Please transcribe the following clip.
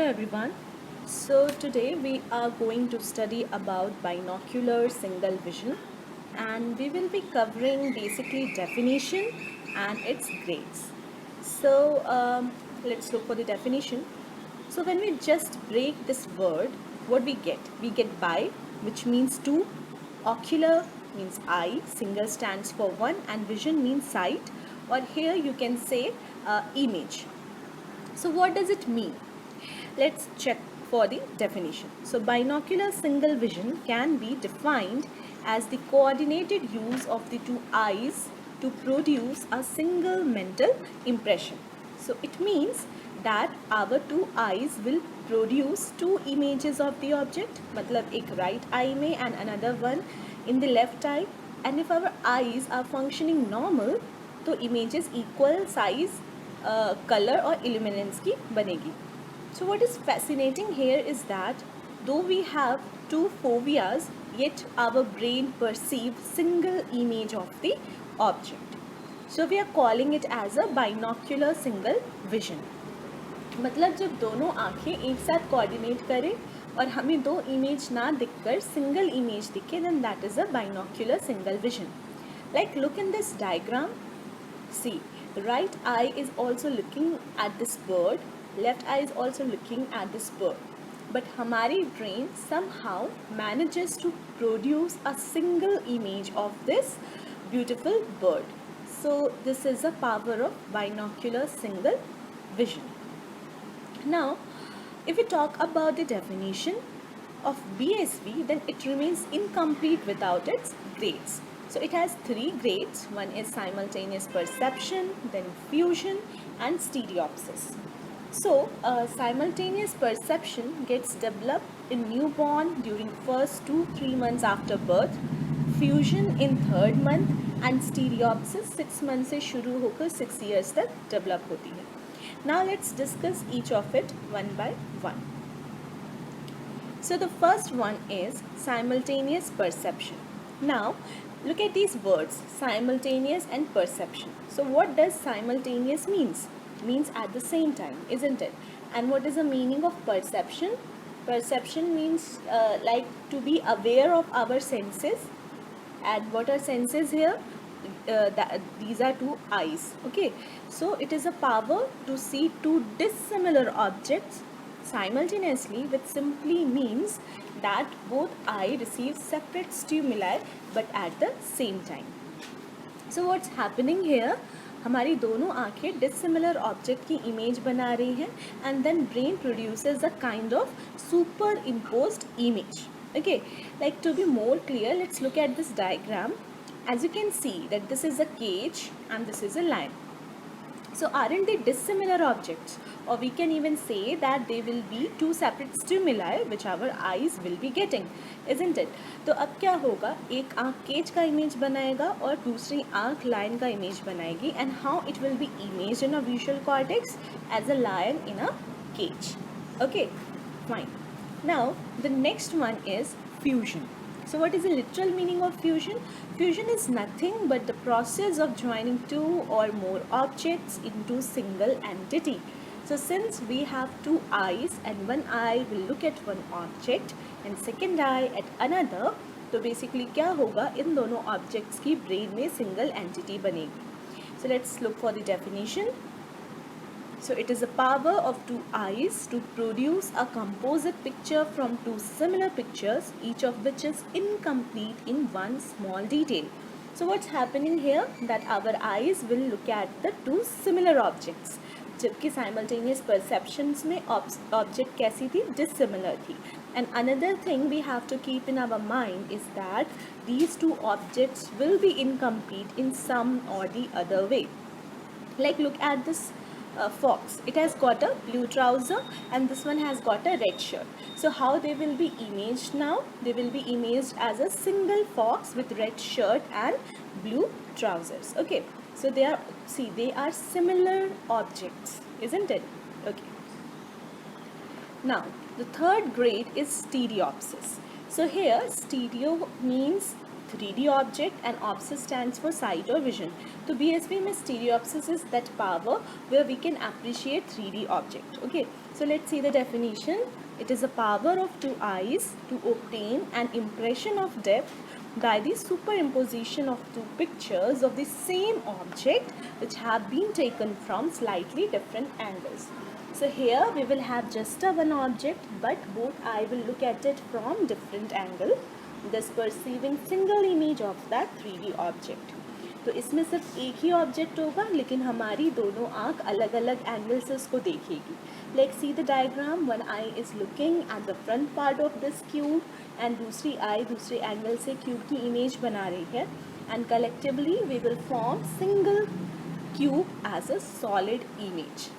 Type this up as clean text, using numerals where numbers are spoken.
Hello everyone. So today we are going to study about binocular single vision, and we will be covering basically definition and its grades. So let's look for the definition. So when we just break this word, what we get? We get bi, which means two, ocular means eye, single stands for one, and vision means sight, or here you can say image. So what does it mean? Let's check for the definition. So binocular single vision can be defined as the coordinated use of the two eyes to produce a single mental impression. So it means that our two eyes will produce two images of the object, मतलब एक right eye में and another one in the left eye, and if our eyes are functioning normal तो images equal size, color और illuminance की बनेगी. So what is fascinating here is that though we have two foveas, yet our brain perceives single image of the object. So we are calling it as a binocular single vision. मतलब जब दोनों आँखें एक साथ coordinate करें और हमें दो इमेज ना दिखकर सिंगल इमेज दिखे, then that is a binocular single vision. Like look in this diagram. See, the right eye is also looking at this bird, left eye is also looking at this bird. But हमारी brain somehow manages to produce a single image of this beautiful bird. So this is the power of binocular single vision. Now, if we talk about the definition of BSV, then it remains incomplete without its grades. So it has three grades. One is simultaneous perception, then fusion and stereopsis. So simultaneous perception gets developed in newborn during first 2-3 months after birth, fusion in third month and stereopsis 6 months से शुरू होकर 6 years तक develop होती है. Now let's discuss each of it one by one. So the first one is simultaneous perception. Now look at these words, simultaneous and perception. So what does simultaneous means? Means at the same time, isn't it? And what is the meaning of perception? Perception means like to be aware of our senses. And what are senses here? These are two eyes. Okay, so it is a power to see two dissimilar objects simultaneously, which simply means that both eye receive separate stimuli but at the same time. So what's happening here? हमारी दोनों आँखें dissimilar object की image बना रही हैं and then brain produces a kind of superimposed image. Okay, like to be more clear, let's look at this diagram. As you can see that this is a cage and this is a lion. So aren't they dissimilar objects? Or we can even say that they will be two separate stimuli which our eyes will be getting, isn't it? तो अब क्या होगा, एक आँख cage का image बनाएगा और दूसरी आँख लायन का इमेज बनाएगी, and how it will be imaged in a visual cortex as a lion in a cage. Okay, fine. Now the next one is fusion. So what is the literal meaning of fusion? Fusion is nothing but the process of joining two or more objects into single entity. So since we have two eyes and one eye will look at one object and second eye at another, तो basically क्या होगा, इन दोनों objects की brain में single entity बनेगी. So let's look for the definition. So it is the power of two eyes to produce a composite picture from two similar pictures, each of which is incomplete in one small detail. So what's happening here? That our eyes will look at the two similar objects. जबकि simultaneous perceptions में object कैसी थी? Dissimilar थी. And another thing we have to keep in our mind is that these two objects will be incomplete in some or the other way. Like look at this fox. It has got a blue trouser and this one has got a red shirt. So how they will be imaged now? They will be imaged as a single fox with red shirt and blue trousers. Okay, so they are similar objects, isn't it? Okay. Now the third grade is stereopsis. So here stereo means 3D object, and OPSIS stands for sight or vision. So BSV में stereopsis is that power where we can appreciate 3D object. Okay, so let's see the definition. It is a power of two eyes to obtain an impression of depth by the superimposition of two pictures of the same object which have been taken from slightly different angles. So here we will have just a one object, but both eye will look at it from different angle, thus perceiving single image of that 3D object. तो इसमें सिर्फ एक ही object होगा, लेकिन हमारी दोनों आँख अलग अलग एंगल से उसको देखेगी. Like see the diagram, one eye is looking at the front part of this cube and दूसरी eye दूसरे एंगल से क्यूब की इमेज बना रही है, and collectively we will form single cube as a solid image.